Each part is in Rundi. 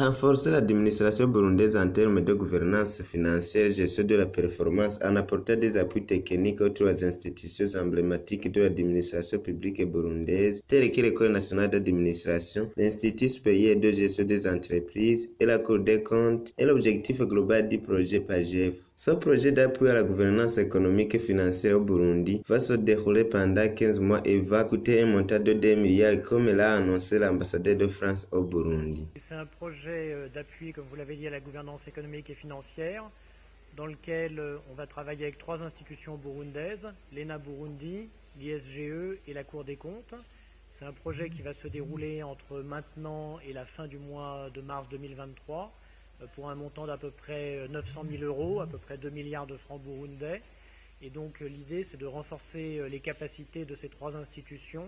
renforcer l'administration burundaise en termes de gouvernance financière, gestion de la performance, en apportant des appuis techniques aux trois institutions emblématiques de l'administration publique burundaise, telles que l'École nationale d'administration, l'Institut supérieur de gestion des entreprises et la Cour des comptes, est l'objectif global du projet PAGEF. Ce projet d'appui à la gouvernance économique et financière au Burundi va se dérouler pendant 15 mois et va coûter un montant de 2 milliards comme l'a annoncé l'ambassadeur de France au Burundi. C'est un projet d'appui, comme vous l'avez dit, à la gouvernance économique et financière, dans lequel on va travailler avec trois institutions burundaises, l'ENA Burundi, l'ISGE et la Cour des comptes. C'est un projet qui va se dérouler entre maintenant et la fin du mois de mars 2023 pour un montant d'à peu près 900 000 euros, à peu près 2 milliards de francs burundais. Et donc l'idée, c'est de renforcer les capacités de ces trois institutions,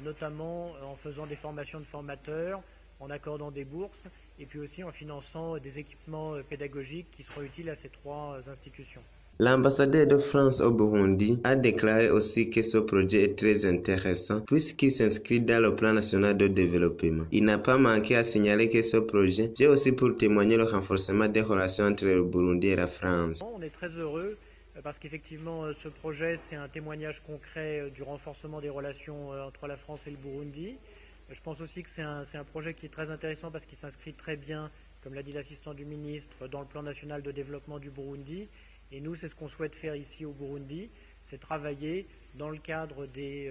notamment en faisant des formations de formateurs, en accordant des bourses et puis aussi en finançant des équipements pédagogiques qui seront utiles à ces trois institutions. L'ambassadeur de France au Burundi a déclaré aussi que ce projet est très intéressant puisqu'il s'inscrit dans le plan national de développement. Il n'a pas manqué à signaler que ce projet est aussi pour témoigner le renforcement des relations entre le Burundi et la France. On est très heureux parce qu'effectivement ce projet c'est un témoignage concret du renforcement des relations entre la France et le Burundi. Je pense aussi que c'est un projet qui est très intéressant parce qu'il s'inscrit très bien, comme l'a dit l'assistant du ministre, dans le plan national de développement du Burundi. Et nous, c'est ce qu'on souhaite faire ici au Burundi, c'est travailler dans le cadre des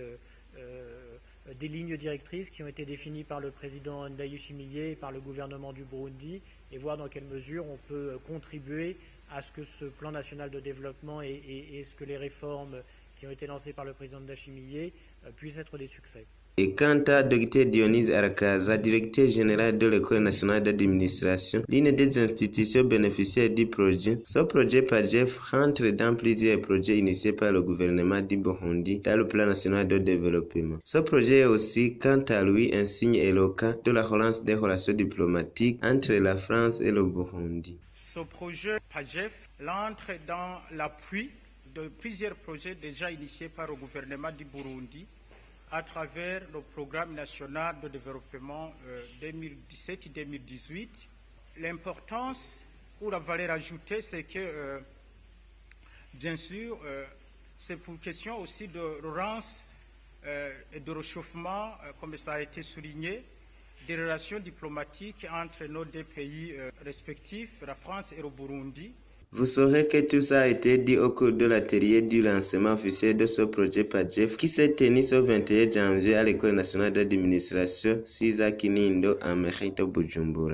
lignes directrices qui ont été définies par le président Ndayishimiye et par le gouvernement du Burundi et voir dans quelle mesure on peut contribuer à ce que ce plan national de développement et ce que les réformes qui ont été lancées par le président Ndayishimiye puissent être des succès. Et quant à Dr Dionys Arakaza, directeur général de l'École nationale d'administration, l'une des institutions bénéficiaires du projet, ce projet PAGEF rentre dans plusieurs projets initiés par le gouvernement du Burundi dans le plan national de développement. Ce projet est aussi, quant à lui, un signe éloquent de la relance des relations diplomatiques entre la France et le Burundi. Ce projet PAGEF entre dans l'appui de plusieurs projets déjà initiés par le gouvernement du Burundi à travers le programme national de développement 2017-2018. L'importance ou la valeur ajoutée, c'est que, bien sûr, c'est pour question aussi de relance et de réchauffement, comme ça a été souligné, des relations diplomatiques entre nos deux pays respectifs, la France et le Burundi. Vous saurez que tout ça a été dit au cours de l'atelier du lancement officiel de ce projet PAGEF qui s'est tenu ce 21 janvier à l'École nationale d'administration Siza Kinindo à Mérite Bujumbura.